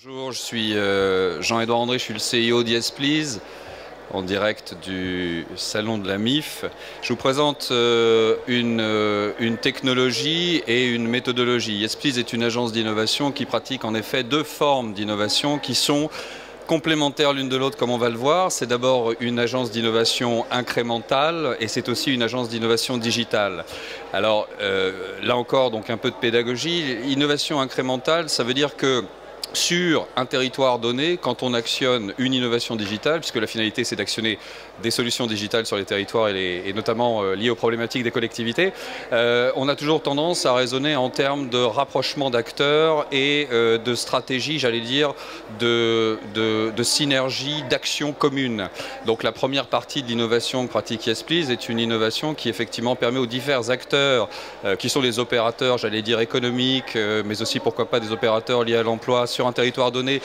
Bonjour, je suis Jean-Édouard André, je suis le CEO d'YesPlease, en direct du salon de la MIF. Je vous présente une technologie et une méthodologie. YesPlease est une agence d'innovation qui pratique en effet deux formes d'innovation qui sont complémentaires l'une de l'autre, comme on va le voir. C'est d'abord une agence d'innovation incrémentale et c'est aussi une agence d'innovation digitale. Alors là encore, donc un peu de pédagogie. Innovation incrémentale, ça veut dire que sur un territoire donné, quand on actionne une innovation digitale, puisque la finalité c'est d'actionner des solutions digitales sur les territoires et notamment liées aux problématiques des collectivités, on a toujours tendance à raisonner en termes de rapprochement d'acteurs et de stratégie, j'allais dire, de synergie, d'action commune. Donc la première partie de l'innovation que pratique YesPlease est une innovation qui effectivement permet aux divers acteurs, qui sont les opérateurs, j'allais dire, économiques, mais aussi pourquoi pas des opérateurs liés à l'emploi sur un territoire donné,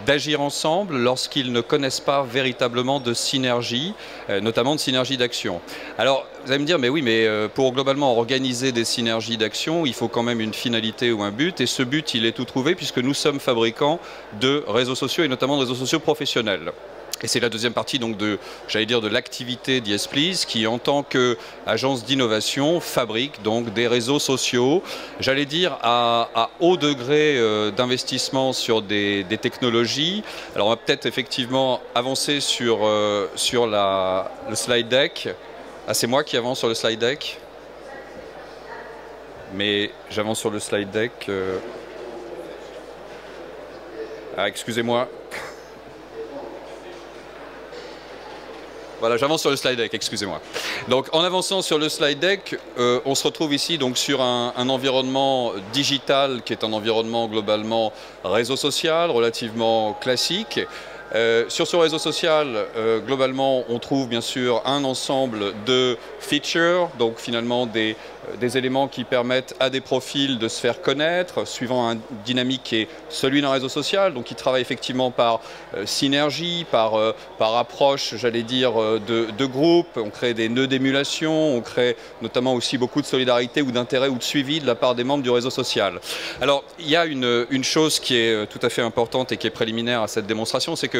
d'agir ensemble lorsqu'ils ne connaissent pas véritablement de synergie, notamment de synergie d'action. Alors, vous allez me dire, mais oui, mais pour globalement organiser des synergies d'action, il faut quand même une finalité ou un but, et ce but, il est tout trouvé puisque nous sommes fabricants de réseaux sociaux et notamment de réseaux sociaux professionnels. Et c'est la deuxième partie donc j'allais dire, de l'activité d'YesPlease qui, en tant qu'agence d'innovation, fabrique donc des réseaux sociaux, j'allais dire à haut degré d'investissement sur des technologies. Alors on va peut-être effectivement avancer sur le slide deck. Ah, c'est moi qui avance sur le slide deck, mais j'avance sur le slide deck. Ah, excusez-moi. Voilà, j'avance sur le slide deck, excusez-moi. Donc en avançant sur le slide deck, on se retrouve ici donc sur un environnement digital qui est un environnement globalement réseau social, relativement classique. Sur ce réseau social, globalement, on trouve bien sûr un ensemble de features, donc finalement des éléments qui permettent à des profils de se faire connaître, suivant une dynamique qui est celui d'un réseau social, donc qui travaille effectivement par synergie, par approche, j'allais dire, de groupe. On crée des nœuds d'émulation, on crée notamment aussi beaucoup de solidarité ou d'intérêt ou de suivi de la part des membres du réseau social. Alors, il y a une chose qui est tout à fait importante et qui est préliminaire à cette démonstration, c'est que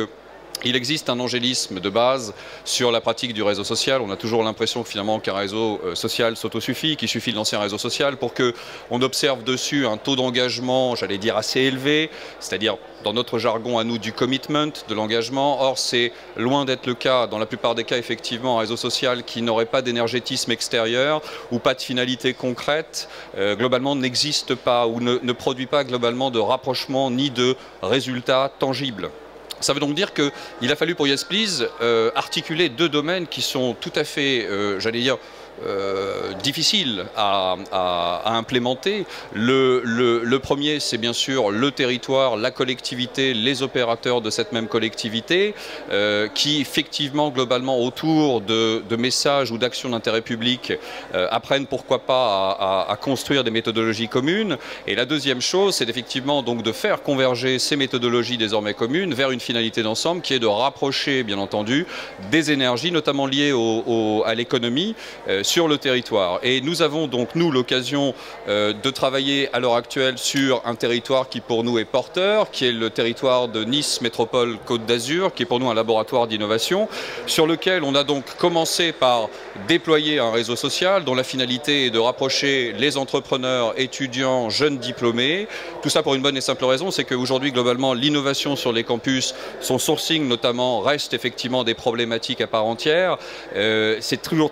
il existe un angélisme de base sur la pratique du réseau social. On a toujours l'impression finalement qu'un réseau social s'autosuffit, qu'il suffit de lancer un réseau social pour qu'on observe dessus un taux d'engagement, j'allais dire, assez élevé, c'est-à-dire dans notre jargon à nous du commitment, de l'engagement. Or, c'est loin d'être le cas, dans la plupart des cas, effectivement, un réseau social qui n'aurait pas d'énergétisme extérieur ou pas de finalité concrète, globalement n'existe pas ou ne produit pas globalement de rapprochement ni de résultats tangibles. Ça veut donc dire qu'il a fallu pour YesPlease articuler deux domaines qui sont tout à fait, j'allais dire, difficile à implémenter. Le premier, c'est bien sûr le territoire, la collectivité, les opérateurs de cette même collectivité, qui effectivement, globalement, autour de messages ou d'actions d'intérêt public, apprennent pourquoi pas à construire des méthodologies communes. Et la deuxième chose, c'est effectivement donc de faire converger ces méthodologies désormais communes vers une finalité d'ensemble qui est de rapprocher, bien entendu, des énergies, notamment liées à l'économie, sur le territoire. Et nous avons donc, nous, l'occasion de travailler à l'heure actuelle sur un territoire qui pour nous est porteur, qui est le territoire de Nice Métropole Côte d'Azur, qui est pour nous un laboratoire d'innovation, sur lequel on a donc commencé par déployer un réseau social dont la finalité est de rapprocher les entrepreneurs, étudiants, jeunes diplômés. Tout ça pour une bonne et simple raison, c'est qu'aujourd'hui, globalement, l'innovation sur les campus, son sourcing notamment, reste effectivement des problématiques à part entière. C'est toujours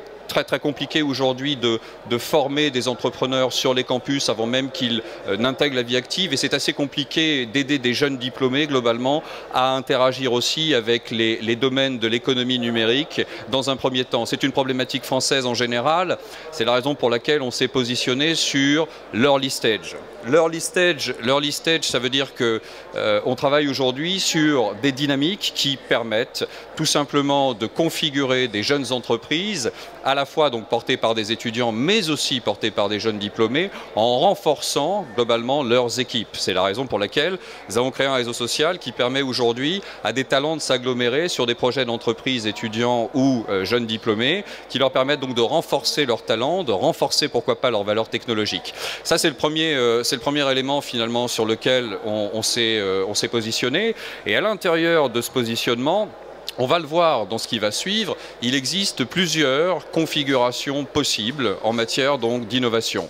très compliqué aujourd'hui de former des entrepreneurs sur les campus avant même qu'ils n'intègrent la vie active, et c'est assez compliqué d'aider des jeunes diplômés globalement à interagir aussi avec les domaines de l'économie numérique dans un premier temps. C'est une problématique française en général, c'est la raison pour laquelle on s'est positionné sur l'early stage. L'early stage, ça veut dire qu'on travaille aujourd'hui sur des dynamiques qui permettent tout simplement de configurer des jeunes entreprises à la fois donc portées par des étudiants mais aussi portées par des jeunes diplômés en renforçant globalement leurs équipes. C'est la raison pour laquelle nous avons créé un réseau social qui permet aujourd'hui à des talents de s'agglomérer sur des projets d'entreprise étudiants ou jeunes diplômés qui leur permettent donc de renforcer leurs talents, de renforcer pourquoi pas leur valeur technologique. Ça c'est le c'est le premier élément finalement sur lequel on s'est positionné. Et à l'intérieur de ce positionnement, on va le voir dans ce qui va suivre, il existe plusieurs configurations possibles en matière donc d'innovation.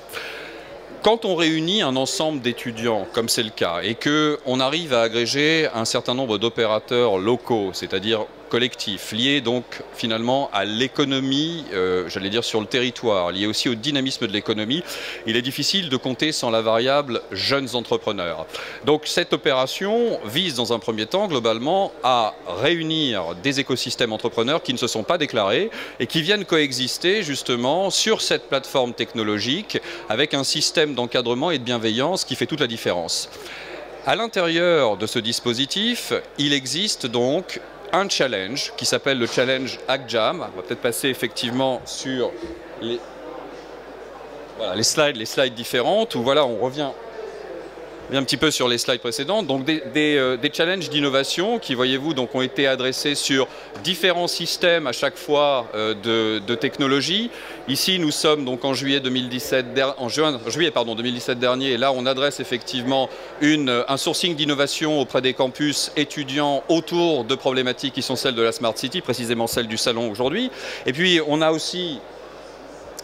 Quand on réunit un ensemble d'étudiants, comme c'est le cas, et qu'on arrive à agréger un certain nombre d'opérateurs locaux, c'est-à-dire collectifs, liés donc finalement à l'économie, j'allais dire sur le territoire, liés aussi au dynamisme de l'économie, il est difficile de compter sans la variable jeunes entrepreneurs. Donc cette opération vise dans un premier temps globalement à réunir des écosystèmes entrepreneurs qui ne se sont pas déclarés et qui viennent coexister justement sur cette plateforme technologique avec un système d'encadrement et de bienveillance qui fait toute la différence. À l'intérieur de ce dispositif, il existe donc un challenge qui s'appelle le challenge HackJam. On va peut-être passer effectivement sur les slides différentes, où voilà, on revient un petit peu sur les slides précédentes. Donc des challenges d'innovation qui, voyez-vous, donc ont été adressés sur différents systèmes à chaque fois de technologie. Ici, nous sommes donc en juillet 2017 dernier, et là on adresse effectivement un sourcing d'innovation auprès des campus étudiants autour de problématiques qui sont celles de la Smart City, précisément celles du salon aujourd'hui. Et puis on a aussi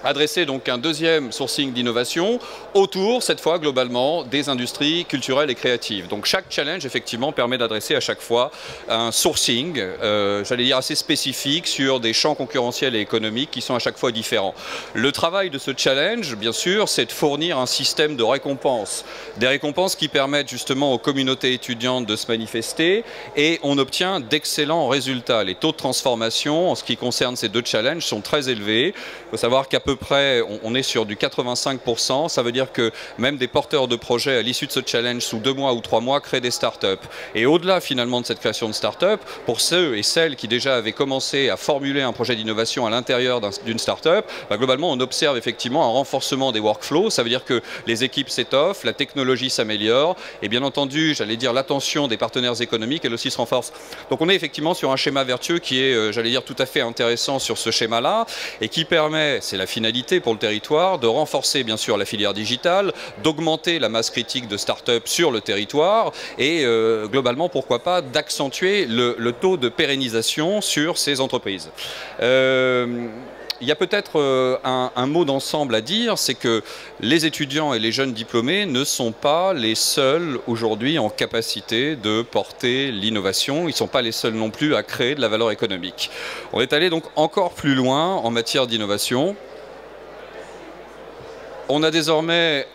adresser donc un deuxième sourcing d'innovation autour, cette fois globalement, des industries culturelles et créatives. Donc chaque challenge, effectivement, permet d'adresser à chaque fois un sourcing, j'allais dire assez spécifique, sur des champs concurrentiels et économiques qui sont à chaque fois différents. Le travail de ce challenge, bien sûr, c'est de fournir un système de récompenses. Des récompenses qui permettent justement aux communautés étudiantes de se manifester, et on obtient d'excellents résultats. Les taux de transformation, en ce qui concerne ces deux challenges, sont très élevés. Il faut savoir qu'à peu près, on est sur du 85%. Ça veut dire que même des porteurs de projets, à l'issue de ce challenge, sous 2 mois ou 3 mois, créent des startups. Et au-delà, finalement, de cette création de startup, pour ceux et celles qui déjà avaient commencé à formuler un projet d'innovation à l'intérieur d'une startup, globalement, on observe effectivement un renforcement des workflows. Ça veut dire que les équipes s'étoffent, la technologie s'améliore, et bien entendu, j'allais dire, l'attention des partenaires économiques, elle aussi se renforce. Donc on est effectivement sur un schéma vertueux qui est, j'allais dire, tout à fait intéressant sur ce schéma-là, et qui permet, c'est la finalité pour le territoire, de renforcer bien sûr la filière digitale, d'augmenter la masse critique de start-up sur le territoire et globalement, pourquoi pas, d'accentuer le taux de pérennisation sur ces entreprises. Il y a peut-être un mot d'ensemble à dire, c'est que les étudiants et les jeunes diplômés ne sont pas les seuls aujourd'hui en capacité de porter l'innovation. Ils ne sont pas les seuls non plus à créer de la valeur économique. On est allé donc encore plus loin en matière d'innovation. On a désormais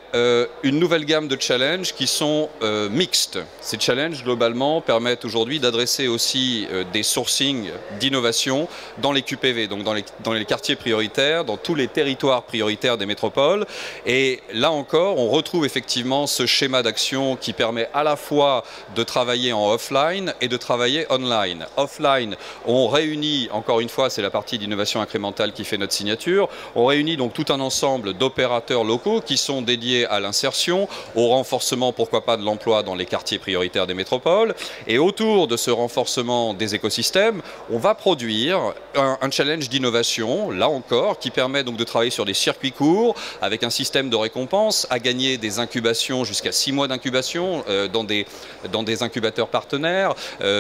une nouvelle gamme de challenges qui sont mixtes. Ces challenges, globalement, permettent aujourd'hui d'adresser aussi des sourcings d'innovation dans les QPV, donc dans les quartiers prioritaires, dans tous les territoires prioritaires des métropoles. Et là encore, on retrouve effectivement ce schéma d'action qui permet à la fois de travailler en offline et de travailler online. Offline, on réunit, encore une fois, c'est la partie d'innovation incrémentale qui fait notre signature, on réunit donc tout un ensemble d'opérateurs locaux qui sont dédiés à l'insertion, au renforcement, pourquoi pas, de l'emploi dans les quartiers prioritaires des métropoles. Et autour de ce renforcement des écosystèmes, on va produire un challenge d'innovation, là encore, qui permet donc de travailler sur des circuits courts, avec un système de récompense, à gagner des incubations jusqu'à 6 mois d'incubation dans des incubateurs partenaires,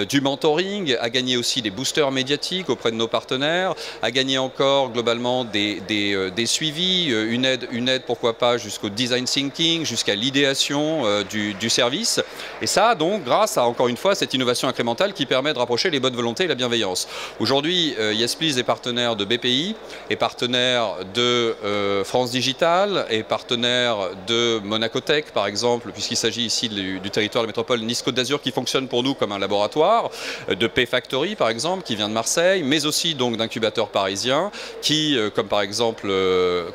du mentoring, à gagner aussi des boosters médiatiques auprès de nos partenaires, à gagner encore globalement des suivis, une aide pourquoi pas jusqu'au design thinking, jusqu'à l'idéation du service. Et ça, donc, grâce à, encore une fois, cette innovation incrémentale qui permet de rapprocher les bonnes volontés et la bienveillance. Aujourd'hui, Yesplis est partenaire de BPI, est partenaire de France Digital, est partenaire de Monaco Tech, par exemple, puisqu'il s'agit ici du territoire de la métropole Nice-Côte d'Azur, qui fonctionne pour nous comme un laboratoire, de P-Factory, par exemple, qui vient de Marseille, mais aussi donc d'incubateurs parisiens, qui, comme par exemple,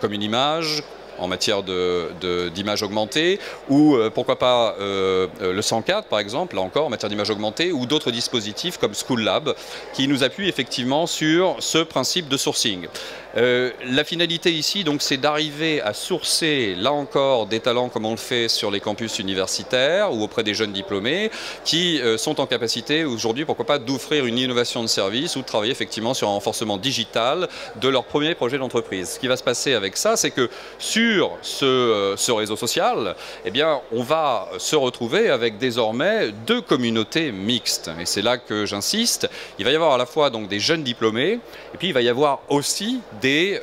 comme une image, en matière d'image augmentée, ou pourquoi pas le 104 par exemple, là encore en matière d'image augmentée, ou d'autres dispositifs comme School Lab qui nous appuient effectivement sur ce principe de sourcing. La finalité ici, donc, c'est d'arriver à sourcer, là encore, des talents comme on le fait sur les campus universitaires ou auprès des jeunes diplômés qui sont en capacité aujourd'hui, pourquoi pas, d'offrir une innovation de service ou de travailler effectivement sur un renforcement digital de leur premier projet d'entreprise. Ce qui va se passer avec ça, c'est que sur ce réseau social, eh bien, on va se retrouver avec désormais deux communautés mixtes. Et c'est là que j'insiste. Il va y avoir à la fois donc des jeunes diplômés et puis il va y avoir aussi des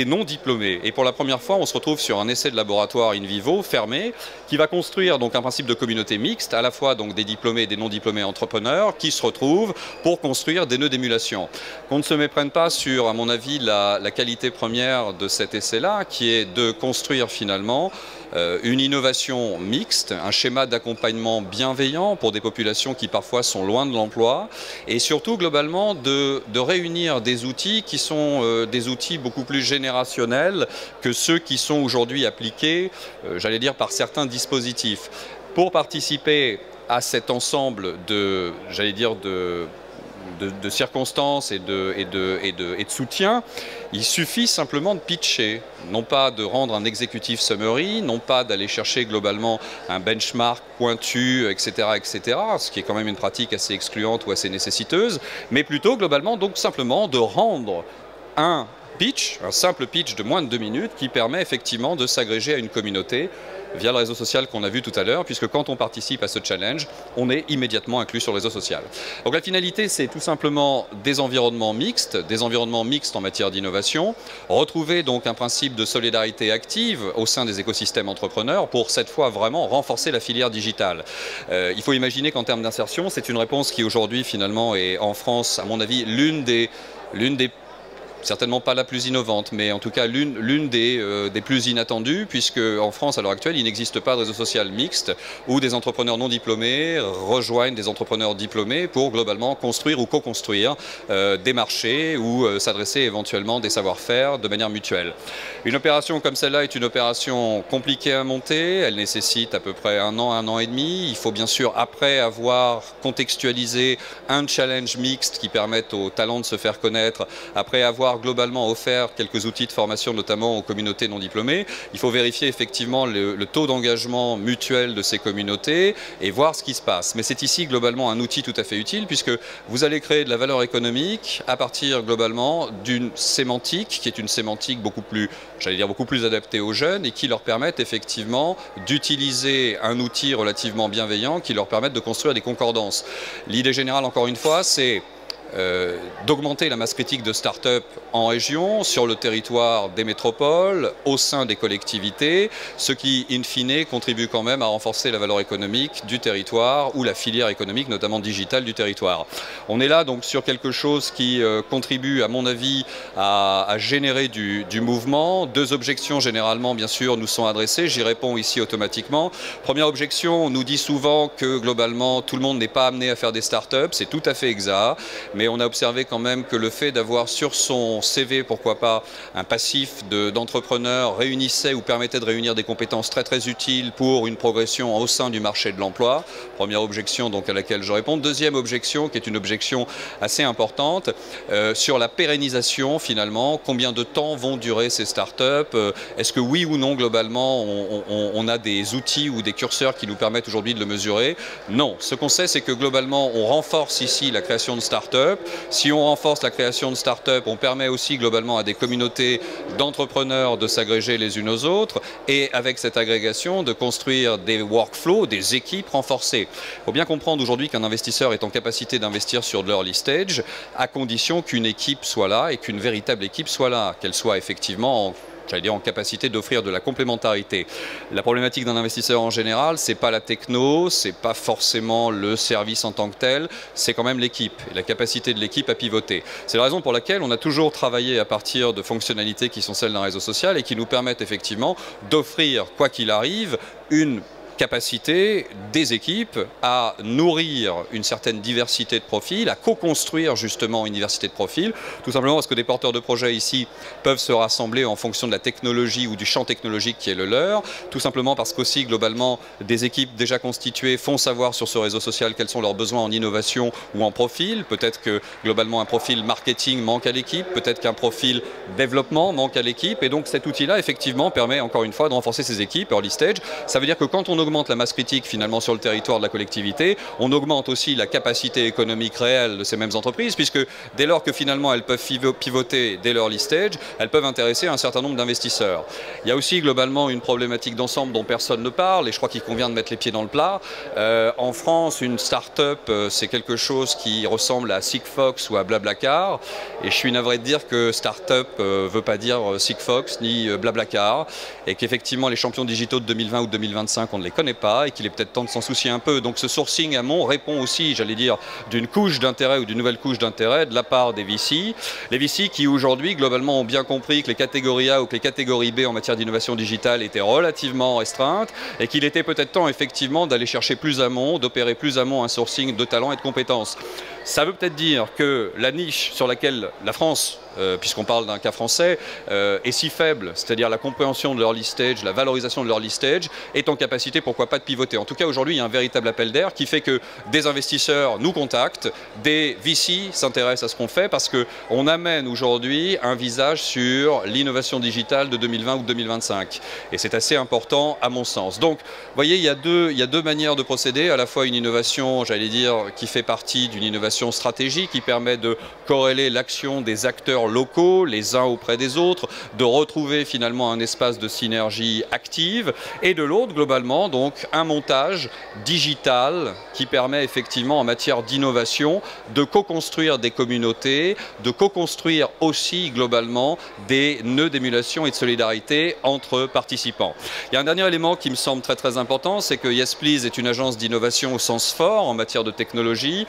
non-diplômés. Et pour la première fois, on se retrouve sur un essai de laboratoire in vivo fermé qui va construire donc un principe de communauté mixte, à la fois donc des diplômés et des non-diplômés entrepreneurs qui se retrouvent pour construire des nœuds d'émulation. Qu'on ne se méprenne pas sur, à mon avis, la qualité première de cet essai-là, qui est de construire finalement une innovation mixte, un schéma d'accompagnement bienveillant pour des populations qui parfois sont loin de l'emploi, et surtout globalement de réunir des outils qui sont des outils beaucoup plus générationnels que ceux qui sont aujourd'hui appliqués, j'allais dire, par certains dispositifs. Pour participer à cet ensemble de, j'allais dire, de circonstances et de soutien, il suffit simplement de pitcher, non pas de rendre un executive summary, non pas d'aller chercher globalement un benchmark pointu, etc., ce qui est quand même une pratique assez excluante ou assez nécessiteuse, mais plutôt globalement donc simplement de rendre un pitch, un simple pitch de moins de 2 minutes qui permet effectivement de s'agréger à une communauté via le réseau social qu'on a vu tout à l'heure, puisque quand on participe à ce challenge, on est immédiatement inclus sur le réseau social. Donc la finalité, c'est tout simplement des environnements mixtes en matière d'innovation, retrouver donc un principe de solidarité active au sein des écosystèmes entrepreneurs pour cette fois vraiment renforcer la filière digitale. Il faut imaginer qu'en termes d'insertion, c'est une réponse qui aujourd'hui finalement est en France, à mon avis, l'une des certainement pas la plus innovante, mais en tout cas l'une des plus inattendues, puisque en France, à l'heure actuelle, il n'existe pas de réseau social mixte où des entrepreneurs non diplômés rejoignent des entrepreneurs diplômés pour globalement construire ou co-construire des marchés ou s'adresser éventuellement des savoir-faire de manière mutuelle. Une opération comme celle-là est une opération compliquée à monter, elle nécessite à peu près 1 an et demi. Il faut bien sûr, après avoir contextualisé un challenge mixte qui permette aux talents de se faire connaître, après avoir globalement offert quelques outils de formation, notamment aux communautés non diplômées, il faut vérifier effectivement le taux d'engagement mutuel de ces communautés et voir ce qui se passe. Mais c'est ici globalement un outil tout à fait utile puisque vous allez créer de la valeur économique à partir globalement d'une sémantique qui est une sémantique beaucoup plus, j'allais dire, beaucoup plus adaptée aux jeunes et qui leur permettent effectivement d'utiliser un outil relativement bienveillant qui leur permette de construire des concordances. L'idée générale, encore une fois, c'est d'augmenter la masse critique de start-up en région, sur le territoire des métropoles, au sein des collectivités, ce qui, in fine, contribue quand même à renforcer la valeur économique du territoire ou la filière économique, notamment digitale, du territoire. On est là donc sur quelque chose qui contribue, à mon avis, à générer du mouvement. 2 objections, généralement, bien sûr, nous sont adressées. J'y réponds ici automatiquement. Première objection, on nous dit souvent que, globalement, tout le monde n'est pas amené à faire des start-up. C'est tout à fait exact. Mais on a observé quand même que le fait d'avoir sur son CV, pourquoi pas, un passif d'entrepreneur réunissait ou permettait de réunir des compétences très très utiles pour une progression au sein du marché de l'emploi. Première objection donc à laquelle je réponds. Deuxième objection, qui est une objection assez importante, sur la pérennisation finalement. Combien de temps vont durer ces startups? Est-ce que oui ou non, globalement, on a des outils ou des curseurs qui nous permettent aujourd'hui de le mesurer? Non. Ce qu'on sait, c'est que globalement, on renforce ici la création de startups. Si on renforce la création de start-up, on permet aussi globalement à des communautés d'entrepreneurs de s'agréger les unes aux autres et avec cette agrégation de construire des workflows, des équipes renforcées. Il faut bien comprendre aujourd'hui qu'un investisseur est en capacité d'investir sur de l'early stage à condition qu'une équipe soit là et qu'une véritable équipe soit là, qu'elle soit effectivement en capacité d'offrir de la complémentarité. La problématique d'un investisseur en général, c'est pas la techno, c'est pas forcément le service en tant que tel, c'est quand même l'équipe et la capacité de l'équipe à pivoter. C'est la raison pour laquelle on a toujours travaillé à partir de fonctionnalités qui sont celles d'un réseau social et qui nous permettent effectivement d'offrir, quoi qu'il arrive, une capacité des équipes à nourrir une certaine diversité de profils, à co-construire justement une diversité de profils, tout simplement parce que des porteurs de projets ici peuvent se rassembler en fonction de la technologie ou du champ technologique qui est le leur, tout simplement parce qu'aussi globalement des équipes déjà constituées font savoir sur ce réseau social quels sont leurs besoins en innovation ou en profil. Peut-être que globalement un profil marketing manque à l'équipe, peut-être qu'un profil développement manque à l'équipe, et donc cet outil-là effectivement permet encore une fois de renforcer ces équipes early stage. Ça veut dire que quand on augmente la masse critique finalement sur le territoire de la collectivité, on augmente aussi la capacité économique réelle de ces mêmes entreprises, puisque dès lors que finalement elles peuvent pivoter dès leur early stage, elles peuvent intéresser un certain nombre d'investisseurs. Il y a aussi globalement une problématique d'ensemble dont personne ne parle, et je crois qu'il convient de mettre les pieds dans le plat. En France, une start-up, c'est quelque chose qui ressemble à Sigfox ou à Blablacar, et je suis navré de dire que start-up ne veut pas dire Sigfox ni Blablacar, et qu'effectivement les champions digitaux de 2020 ou de 2025, on ne les connaît pas, et qu'il est peut-être temps de s'en soucier un peu. Donc ce sourcing amont répond aussi, j'allais dire, d'une couche d'intérêt ou d'une nouvelle couche d'intérêt de la part des VC. Les VC qui aujourd'hui globalement ont bien compris que les catégories A ou que les catégories B en matière d'innovation digitale étaient relativement restreintes, et qu'il était peut-être temps effectivement d'aller chercher plus amont, d'opérer plus amont un sourcing de talents et de compétences. Ça veut peut-être dire que la niche sur laquelle la France, puisqu'on parle d'un cas français, est si faible, c'est-à-dire la compréhension de l'early stage, la valorisation de l'early stage, est en capacité, pourquoi pas, de pivoter. En tout cas, aujourd'hui, il y a un véritable appel d'air qui fait que des investisseurs nous contactent, des VC s'intéressent à ce qu'on fait, parce qu'on amène aujourd'hui un visage sur l'innovation digitale de 2020 ou 2025. Et c'est assez important, à mon sens. Donc, vous voyez, il y a deux manières de procéder, à la fois une innovation, j'allais dire, qui fait partie d'une innovation stratégique, qui permet de corréler l'action des acteurs locaux, les uns auprès des autres, de retrouver finalement un espace de synergie active, et de l'autre, globalement, donc un montage digital qui permet effectivement en matière d'innovation de co-construire des communautés, de co-construire aussi globalement des nœuds d'émulation et de solidarité entre participants. Il y a un dernier élément qui me semble très très important, c'est que Yes Please est une agence d'innovation au sens fort en matière de technologie.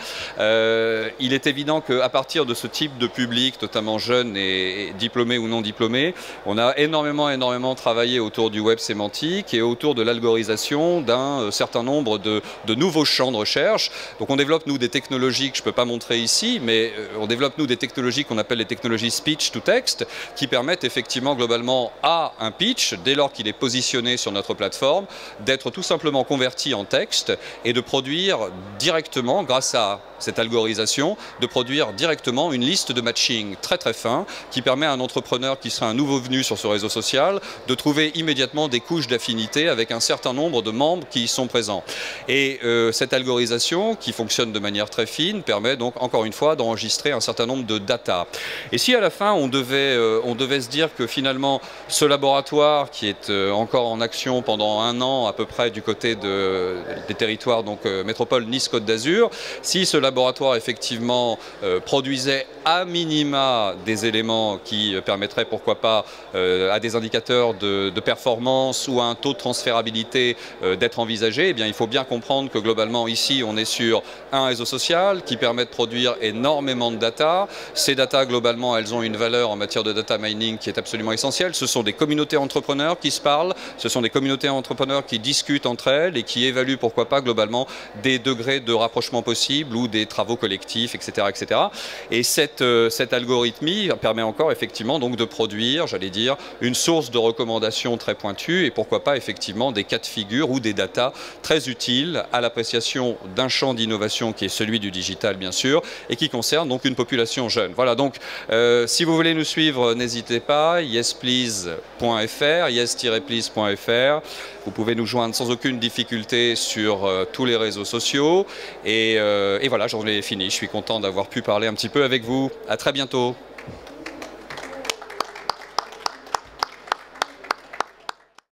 Il est évident qu'à partir de ce type de public, notamment jeunes et diplômés ou non diplômés, on a énormément travaillé autour du web sémantique et autour de l'algorisation d'un certain nombre de nouveaux champs de recherche. Donc on développe nous des technologies que je ne peux pas montrer ici, mais on développe nous des technologies qu'on appelle les technologies speech to text, qui permettent effectivement globalement à un pitch, dès lors qu'il est positionné sur notre plateforme, d'être tout simplement converti en texte et de produire directement, grâce à cette algorisation, de produire directement une liste de matching très très fin qui permet à un entrepreneur qui sera un nouveau venu sur ce réseau social de trouver immédiatement des couches d'affinité avec un certain nombre de membres qui y sont présents. Et cette algorisation, qui fonctionne de manière très fine, permet donc encore une fois d'enregistrer un certain nombre de data. Et si à la fin on devait se dire que finalement ce laboratoire qui est encore en action pendant 1 an à peu près du côté des territoires donc métropole Nice-Côte d'Azur, si ce laboratoire effectivement produisait à minima des éléments qui permettraient pourquoi pas à des indicateurs de performance ou à un taux de transférabilité d'être envisagé, eh bien il faut bien comprendre que globalement ici on est sur un réseau social qui permet de produire énormément de data. Ces data globalement elles ont une valeur en matière de data mining qui est absolument essentielle. Ce sont des communautés entrepreneurs qui se parlent, ce sont des communautés entrepreneurs qui discutent entre elles et qui évaluent pourquoi pas globalement des degrés de rapprochement possibles ou des travaux collectifs, etc. etc. Et cette algorithmie permet encore effectivement donc de produire, j'allais dire, une source de recommandation très pointue et pourquoi pas effectivement des cas de figure ou des datas très utiles à l'appréciation d'un champ d'innovation qui est celui du digital bien sûr et qui concerne donc une population jeune. Voilà, donc si vous voulez nous suivre, n'hésitez pas, yesplease.fr, yes-please.fr. Vous pouvez nous joindre sans aucune difficulté sur tous les réseaux sociaux et voilà, j'en ai fini. Je suis content d'avoir pu parler un petit peu avec vous. À très bientôt.